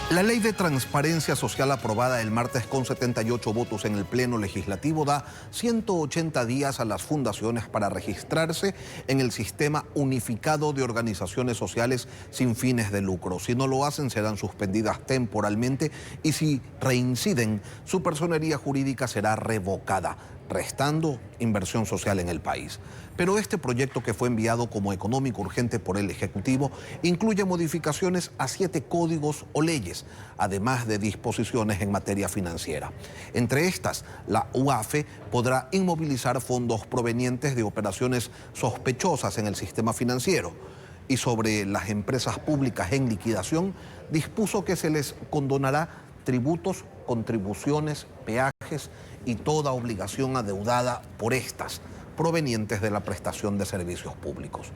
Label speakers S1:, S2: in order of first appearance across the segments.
S1: La ley de transparencia social aprobada el martes con 78 votos en el Pleno Legislativo da 180 días a las fundaciones para registrarse en el sistema unificado de organizaciones sociales sin fines de lucro. Si no lo hacen, serán suspendidas temporalmente y si reinciden, su personería jurídica será revocada, restando inversión social en el país. Pero este proyecto, que fue enviado como económico urgente por el Ejecutivo, incluye modificaciones a 7 códigos o leyes, además de disposiciones en materia financiera. Entre estas, la UAFE podrá inmovilizar fondos provenientes de operaciones sospechosas en el sistema financiero. Y sobre las empresas públicas en liquidación, dispuso que se les condonará tributos, contribuciones, peajes y toda obligación adeudada por estas, provenientes de la prestación de servicios públicos.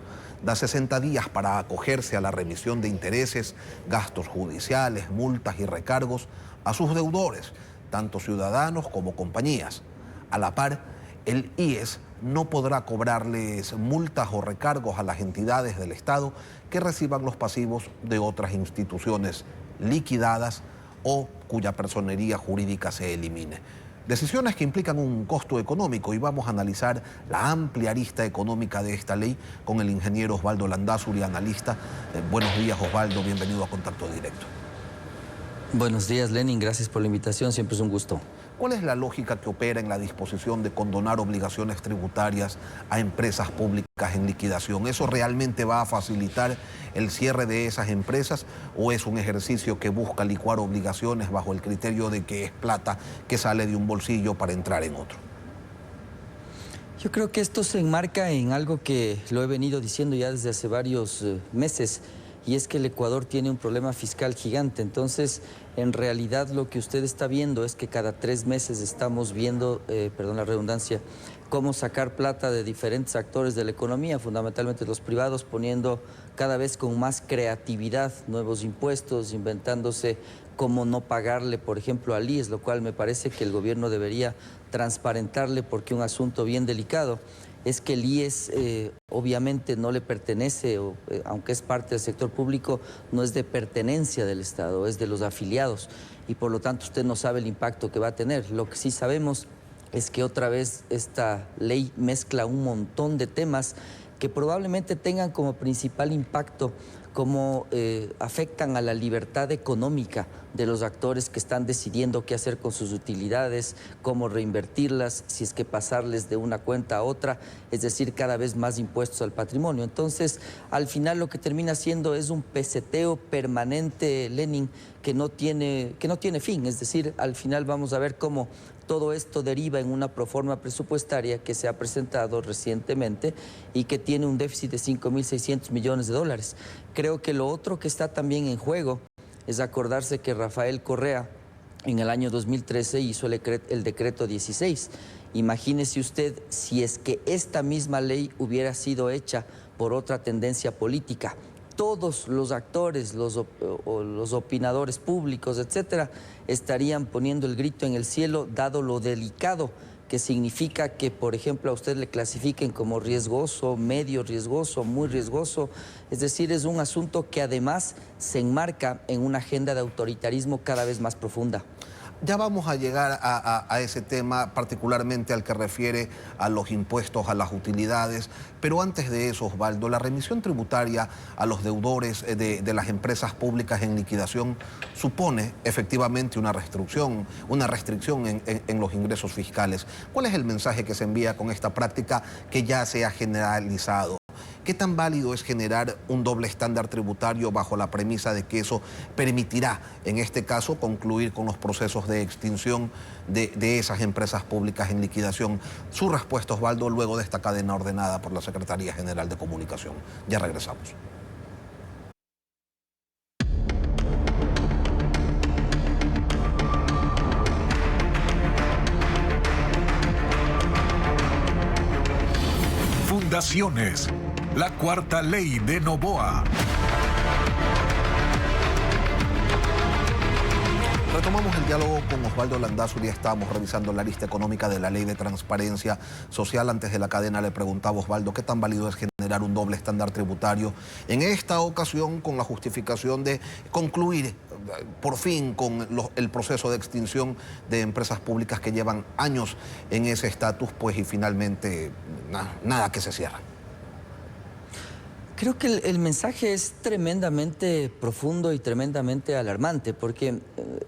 S1: Da 60 días para acogerse a la remisión de intereses, gastos judiciales, multas y recargos a sus deudores, tanto ciudadanos como compañías. A la par, el IES no podrá cobrarles multas o recargos a las entidades del Estado que reciban los pasivos de otras instituciones liquidadas o cuya personería jurídica se elimine. Decisiones que implican un costo económico, y vamos a analizar la amplia arista económica de esta ley con el ingeniero Osvaldo Landázuri, analista. Buenos días, Osvaldo, bienvenido a Contacto Directo.
S2: Buenos días, Lenin, gracias por la invitación, siempre es un gusto.
S1: ¿Cuál es la lógica que opera en la disposición de condonar obligaciones tributarias a empresas públicas en liquidación? ¿Eso realmente va a facilitar el cierre de esas empresas o es un ejercicio que busca licuar obligaciones bajo el criterio de que es plata que sale de un bolsillo para entrar en otro?
S2: Yo creo que esto se enmarca en algo que lo he venido diciendo ya desde hace varios meses, y es que el Ecuador tiene un problema fiscal gigante. Entonces, en realidad lo que usted está viendo es que cada 3 meses estamos viendo, perdón la redundancia, cómo sacar plata de diferentes actores de la economía, fundamentalmente los privados, poniendo cada vez con más creatividad nuevos impuestos, inventándose cómo no pagarle, por ejemplo, al IES, lo cual me parece que el gobierno debería transparentarle, porque un asunto bien delicado es que el IES obviamente no le pertenece, aunque es parte del sector público, no es de pertenencia del Estado, es de los afiliados, y por lo tanto usted no sabe el impacto que va a tener. Lo que sí sabemos es que otra vez esta ley mezcla un montón de temas que probablemente tengan como principal impacto cómo afectan a la libertad económica de los actores que están decidiendo qué hacer con sus utilidades, cómo reinvertirlas, si es que pasarles de una cuenta a otra, es decir, cada vez más impuestos al patrimonio. Entonces, al final lo que termina siendo es un peseteo permanente, Lenin, que no tiene fin. Es decir, al final vamos a ver cómo todo esto deriva en una proforma presupuestaria que se ha presentado recientemente y que tiene un déficit de 5.600 millones de dólares. Creo que lo otro que está también en juego es acordarse que Rafael Correa en el año 2013 hizo el decreto 16. Imagínese usted si es que esta misma ley hubiera sido hecha por otra tendencia política. Todos los actores, los opinadores públicos, etcétera, estarían poniendo el grito en el cielo, dado lo delicado que significa que, por ejemplo, a usted le clasifiquen como riesgoso, medio riesgoso, muy riesgoso. Es decir, es un asunto que además se enmarca en una agenda de autoritarismo cada vez más profunda.
S1: Ya vamos a llegar a ese tema, particularmente al que refiere a los impuestos, a las utilidades. Pero antes de eso, Osvaldo, la remisión tributaria a los deudores de las empresas públicas en liquidación supone efectivamente una restricción en los ingresos fiscales. ¿Cuál es el mensaje que se envía con esta práctica que ya se ha generalizado? ¿Qué tan válido es generar un doble estándar tributario bajo la premisa de que eso permitirá, en este caso, concluir con los procesos de extinción de esas empresas públicas en liquidación? Su respuesta, Osvaldo, luego de esta cadena ordenada por la Secretaría General de Comunicación. Ya regresamos.
S3: Fundaciones, la cuarta ley de Noboa.
S1: Retomamos el diálogo con Osvaldo Landázuri. Estábamos revisando la lista económica de la ley de transparencia social. Antes de la cadena le preguntaba, Osvaldo, ¿qué tan válido es generar generar un doble estándar tributario. En esta ocasión, con la justificación de concluir por fin con el proceso de extinción de empresas públicas que llevan años en ese estatus, pues y finalmente nada que se cierra.
S2: Creo que el mensaje es tremendamente profundo y tremendamente alarmante, porque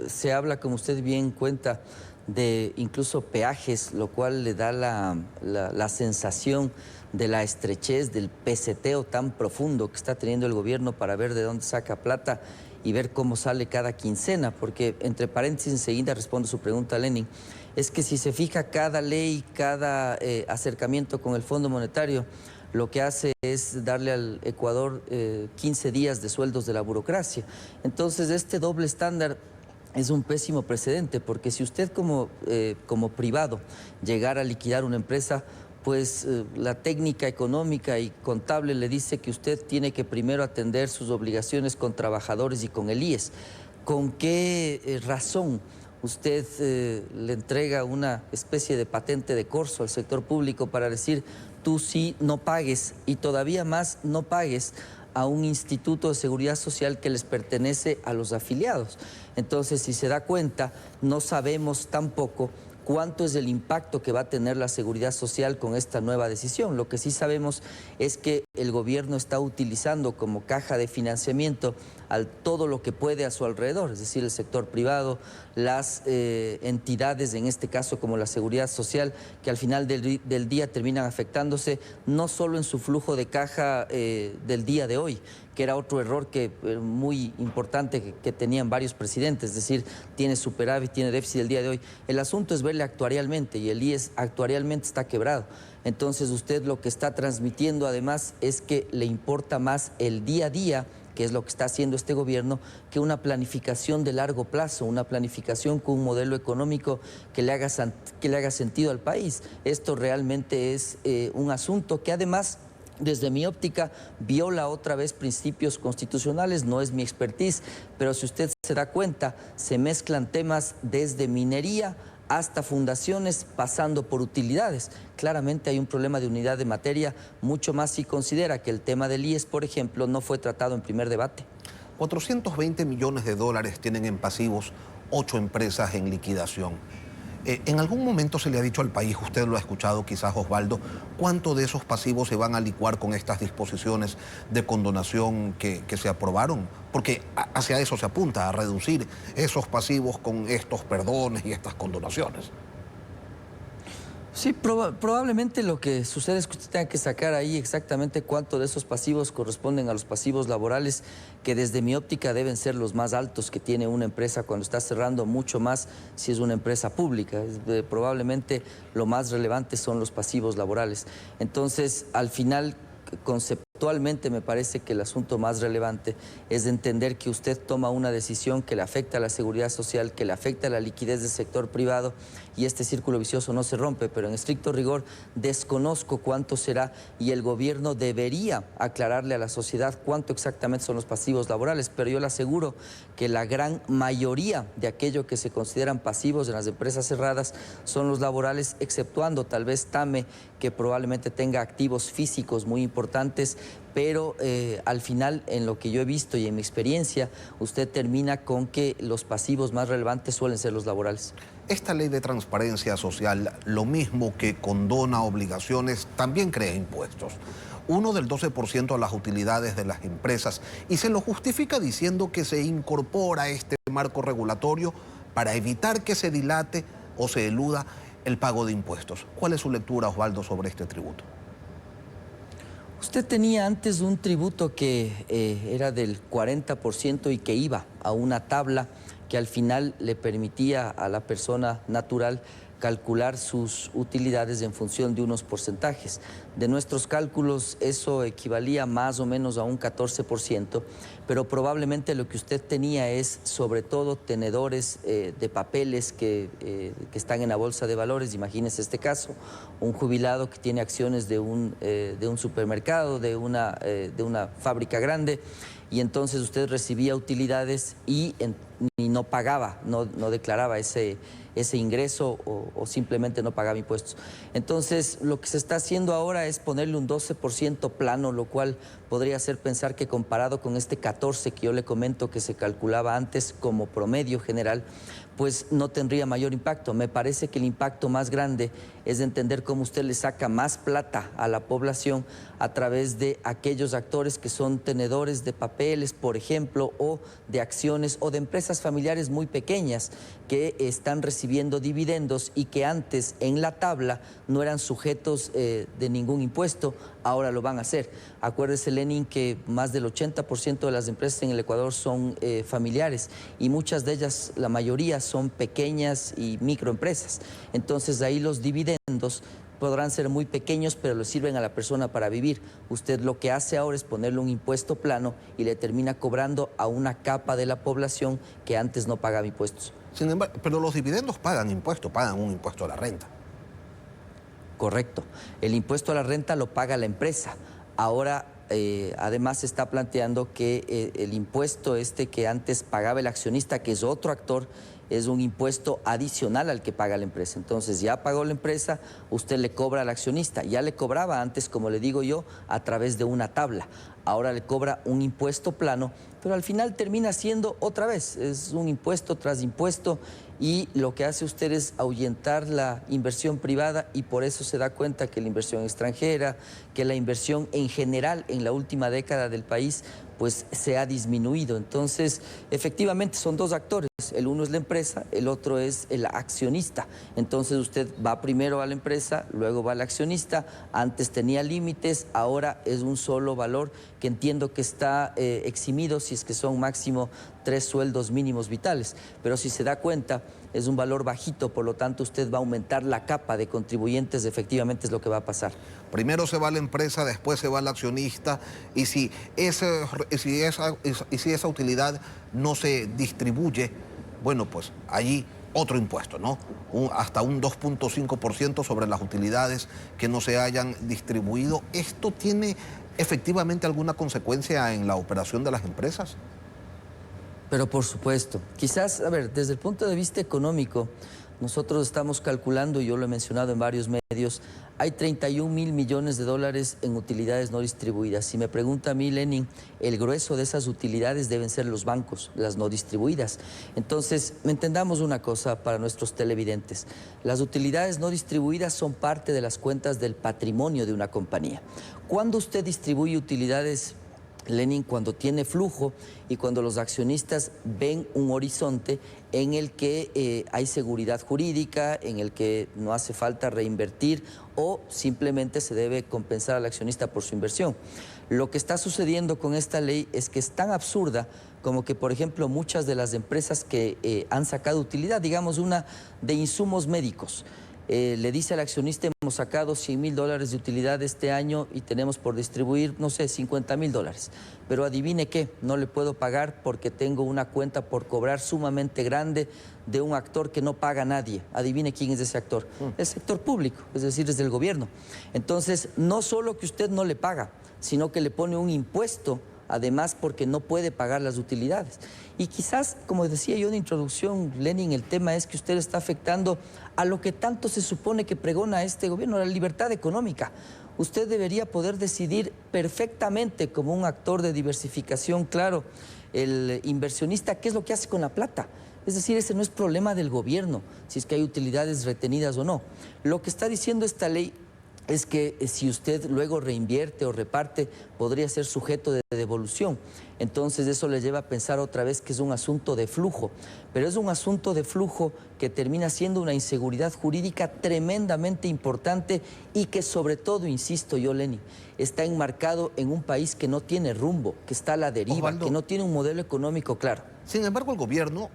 S2: se habla, como usted bien cuenta, de incluso peajes, lo cual le da la sensación de la estrechez, del peseteo tan profundo que está teniendo el gobierno para ver de dónde saca plata y ver cómo sale cada quincena, porque entre paréntesis enseguida respondo su pregunta, Lenin, es que si se fija cada ley, cada acercamiento con el Fondo Monetario, lo que hace es darle al Ecuador 15 días de sueldos de la burocracia. Entonces, este doble estándar es un pésimo precedente, porque si usted como privado llegara a liquidar una empresa, pues la técnica económica y contable le dice que usted tiene que primero atender sus obligaciones con trabajadores y con el IES. ¿Con qué razón usted le entrega una especie de patente de corso al sector público para decir tú sí no pagues y todavía más no pagues a un instituto de seguridad social que les pertenece a los afiliados? Entonces, si se da cuenta, no sabemos tampoco cuánto es el impacto que va a tener la seguridad social con esta nueva decisión. Lo que sí sabemos es que el gobierno está utilizando como caja de financiamiento todo lo que puede a su alrededor, es decir, el sector privado, las entidades, en este caso como la seguridad social, que al final del día terminan afectándose no solo en su flujo de caja del día de hoy, que era otro error muy importante que tenían varios presidentes, es decir, tiene superávit, tiene déficit el día de hoy. El asunto es verle actuarialmente, y el IES actuarialmente está quebrado. Entonces usted lo que está transmitiendo además es que le importa más el día a día, que es lo que está haciendo este gobierno, que una planificación de largo plazo, una planificación con un modelo económico que le haga sentido al país. Esto realmente es un asunto que además, desde mi óptica, viola otra vez principios constitucionales, no es mi expertise, pero si usted se da cuenta, se mezclan temas desde minería hasta fundaciones, pasando por utilidades. Claramente hay un problema de unidad de materia, mucho más si considera que el tema del IES, por ejemplo, no fue tratado en primer debate.
S1: 420 millones de dólares tienen en pasivos 8 empresas en liquidación. ¿En algún momento se le ha dicho al país, usted lo ha escuchado quizás, Osvaldo, cuánto de esos pasivos se van a licuar con estas disposiciones de condonación que se aprobaron? Porque hacia eso se apunta, a reducir esos pasivos con estos perdones y estas condonaciones.
S2: Sí, probablemente lo que sucede es que usted tenga que sacar ahí exactamente cuánto de esos pasivos corresponden a los pasivos laborales, que desde mi óptica deben ser los más altos que tiene una empresa cuando está cerrando, mucho más si es una empresa pública. Probablemente lo más relevante son los pasivos laborales. Entonces, al final, conceptualmente me parece que el asunto más relevante es de entender que usted toma una decisión que le afecta a la seguridad social, que le afecta a la liquidez del sector privado, y este círculo vicioso no se rompe, pero en estricto rigor desconozco cuánto será, y el gobierno debería aclararle a la sociedad cuánto exactamente son los pasivos laborales, pero yo le aseguro que la gran mayoría de aquello que se consideran pasivos en las empresas cerradas son los laborales, exceptuando tal vez TAME, que probablemente tenga activos físicos muy importantes, pero al final, en lo que yo he visto y en mi experiencia, usted termina con que los pasivos más relevantes suelen ser los laborales.
S1: Esta ley de transparencia social, lo mismo que condona obligaciones, también crea impuestos. Uno del 12% a las utilidades de las empresas, y se lo justifica diciendo que se incorpora este marco regulatorio para evitar que se dilate o se eluda el pago de impuestos. ¿Cuál es su lectura, Osvaldo, sobre este tributo?
S2: Usted tenía antes un tributo que era del 40% y que iba a una tabla que al final le permitía a la persona natural calcular sus utilidades en función de unos porcentajes. De nuestros cálculos eso equivalía más o menos a un 14%, pero probablemente lo que usted tenía es sobre todo tenedores de papeles que están en la bolsa de valores. Imagínese este caso, un jubilado que tiene acciones de un supermercado, de una fábrica grande, y entonces usted recibía utilidades y ni no pagaba, no declaraba ese ingreso o simplemente no pagaba impuestos. Entonces, lo que se está haciendo ahora es ponerle un 12% plano, lo cual podría hacer pensar que comparado con este 14 que yo le comento que se calculaba antes como promedio general, pues no tendría mayor impacto. Me parece que el impacto más grande es de entender cómo usted le saca más plata a la población a través de aquellos actores que son tenedores de papeles, por ejemplo, o de acciones o de empresas familiares muy pequeñas que están recibiendo dividendos y que antes en la tabla no eran sujetos de ningún impuesto, ahora lo van a hacer. Acuérdese, Lenin, que más del 80% de las empresas en el Ecuador son familiares y muchas de ellas, la mayoría, son pequeñas y microempresas. Entonces ahí los dividendos podrán ser muy pequeños, pero le sirven a la persona para vivir. Usted lo que hace ahora es ponerle un impuesto plano y le termina cobrando a una capa de la población que antes no pagaba impuestos.
S1: Sin embargo, pero los dividendos pagan impuestos, pagan un impuesto a la renta.
S2: Correcto. El impuesto a la renta lo paga la empresa. Ahora, además, se está planteando que el impuesto que antes pagaba el accionista, que es otro actor, es un impuesto adicional al que paga la empresa. Entonces, ya pagó la empresa, usted le cobra al accionista. Ya le cobraba antes, como le digo yo, a través de una tabla. Ahora le cobra un impuesto plano, pero al final termina siendo otra vez, es un impuesto tras impuesto, y lo que hace usted es ahuyentar la inversión privada, y por eso se da cuenta que la inversión extranjera, que la inversión en general en la última década del país, pues se ha disminuido. Entonces, efectivamente son dos actores, el uno es la empresa, el otro es el accionista. Entonces usted va primero a la empresa, luego va al accionista, antes tenía límites, ahora es un solo valor que entiendo que está eximido si es que son máximo 3 sueldos mínimos vitales, pero si se da cuenta es un valor bajito, por lo tanto usted va a aumentar la capa de contribuyentes, efectivamente es lo que va a pasar.
S1: Primero se va la empresa, después se va el accionista, y si esa utilidad no se distribuye, bueno, pues allí otro impuesto, ¿no? Hasta un 2.5% sobre las utilidades que no se hayan distribuido. ¿Esto tiene efectivamente alguna consecuencia en la operación de las empresas?
S2: Pero por supuesto, quizás, a ver, desde el punto de vista económico, nosotros estamos calculando, y yo lo he mencionado en varios medios, hay 31.000 millones de dólares en utilidades no distribuidas. Si me pregunta a mí, Lenin, el grueso de esas utilidades deben ser los bancos, las no distribuidas. Entonces, entendamos una cosa para nuestros televidentes. Las utilidades no distribuidas son parte de las cuentas del patrimonio de una compañía. Cuando usted distribuye utilidades, Lenin, cuando tiene flujo y cuando los accionistas ven un horizonte en el que hay seguridad jurídica, en el que no hace falta reinvertir o simplemente se debe compensar al accionista por su inversión. Lo que está sucediendo con esta ley es que es tan absurda como que, por ejemplo, muchas de las empresas que han sacado utilidad, digamos una de insumos médicos, le dice al accionista: hemos sacado 100.000 dólares de utilidad este año y tenemos por distribuir, no sé, 50.000 dólares. Pero adivine qué, no le puedo pagar porque tengo una cuenta por cobrar sumamente grande de un actor que no paga a nadie. Adivine quién es ese actor. El sector público, es decir, es del gobierno. Entonces, no solo que usted no le paga, sino que le pone un impuesto, además porque no puede pagar las utilidades. Y quizás, como decía yo en la introducción, Lenin, el tema es que usted está afectando a lo que tanto se supone que pregona este gobierno, la libertad económica. Usted debería poder decidir perfectamente, como un actor de diversificación, claro, el inversionista, qué es lo que hace con la plata. Es decir, ese no es problema del gobierno, si es que hay utilidades retenidas o no. Lo que está diciendo esta ley es que si usted luego reinvierte o reparte, podría ser sujeto de devolución. Entonces eso le lleva a pensar otra vez que es un asunto de flujo, pero es un asunto de flujo que termina siendo una inseguridad jurídica tremendamente importante y que sobre todo, insisto yo, Lenin, está enmarcado en un país que no tiene rumbo, que está a la deriva, Osvaldo, que no tiene un modelo económico claro.
S1: Sin embargo, el gobierno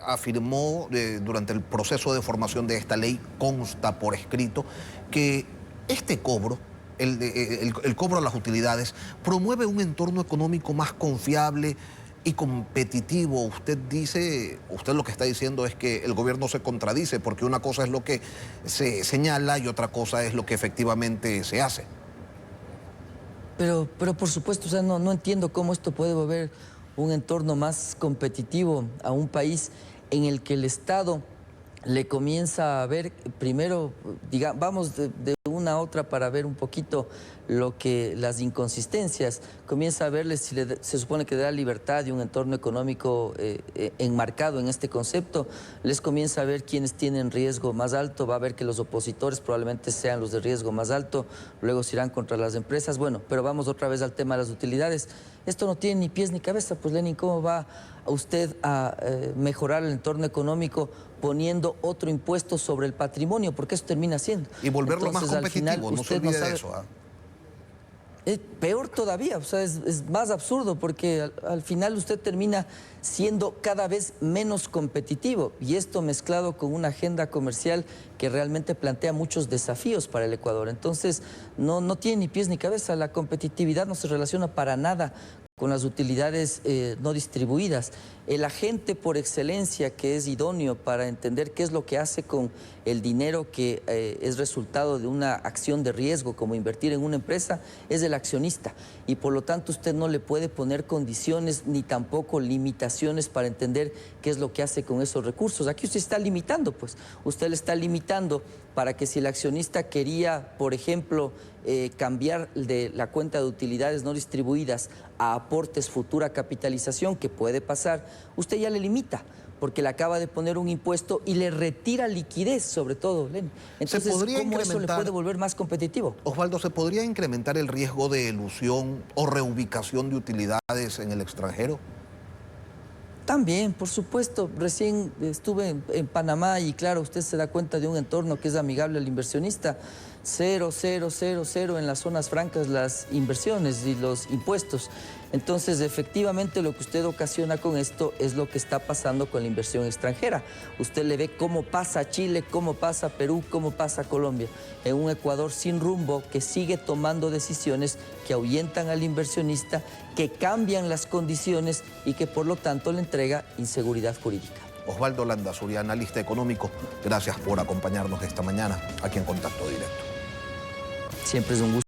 S1: afirmó durante el proceso de formación de esta ley, consta por escrito, que este cobro, el cobro a las utilidades, promueve un entorno económico más confiable y competitivo. Usted lo que está diciendo es que el gobierno se contradice, porque una cosa es lo que se señala y otra cosa es lo que efectivamente se hace.
S2: Pero por supuesto, o sea, no entiendo cómo esto puede volver un entorno más competitivo a un país en el que el Estado le comienza a ver, primero, digamos, vamos de una a otra para ver un poquito las inconsistencias, comienza a verles si se supone que da libertad y un entorno económico enmarcado en este concepto, les comienza a ver quiénes tienen riesgo más alto, va a ver que los opositores probablemente sean los de riesgo más alto, luego se irán contra las empresas, bueno, pero vamos otra vez al tema de las utilidades. Esto no tiene ni pies ni cabeza, pues Lenin, ¿cómo va usted a mejorar el entorno económico poniendo otro impuesto sobre el patrimonio? Porque eso termina siendo.
S1: Y volverlo más competitivo,
S2: final,
S1: no se olvide de eso.
S2: Es peor todavía, o sea, es más absurdo porque al final usted termina siendo cada vez menos competitivo y esto mezclado con una agenda comercial que realmente plantea muchos desafíos para el Ecuador. Entonces, no tiene ni pies ni cabeza, la competitividad no se relaciona para nada con las utilidades no distribuidas. El agente por excelencia que es idóneo para entender qué es lo que hace con el dinero que es resultado de una acción de riesgo como invertir en una empresa es el accionista y por lo tanto usted no le puede poner condiciones ni tampoco limitaciones para entender qué es lo que hace con esos recursos. Aquí usted está limitando, pues usted le está limitando para que si el accionista quería, por ejemplo, cambiar de la cuenta de utilidades no distribuidas a aportes futura capitalización, que puede pasar, usted ya le limita, porque le acaba de poner un impuesto y le retira liquidez, sobre todo, Lenin. Entonces, ¿cómo eso le puede volver más competitivo?
S1: Osvaldo, ¿se podría incrementar el riesgo de elusión o reubicación de utilidades en el extranjero?
S2: También, por supuesto. Recién estuve en Panamá y claro, usted se da cuenta de un entorno que es amigable al inversionista. 0, 0, 0, 0 en las zonas francas las inversiones y los impuestos. Entonces, efectivamente, lo que usted ocasiona con esto es lo que está pasando con la inversión extranjera. Usted le ve cómo pasa Chile, cómo pasa Perú, cómo pasa Colombia, en un Ecuador sin rumbo que sigue tomando decisiones que ahuyentan al inversionista, que cambian las condiciones y que por lo tanto le entrega inseguridad jurídica.
S1: Osvaldo Landazuri, analista económico, gracias por acompañarnos esta mañana aquí en Contacto Directo.
S2: Siempre es un gusto.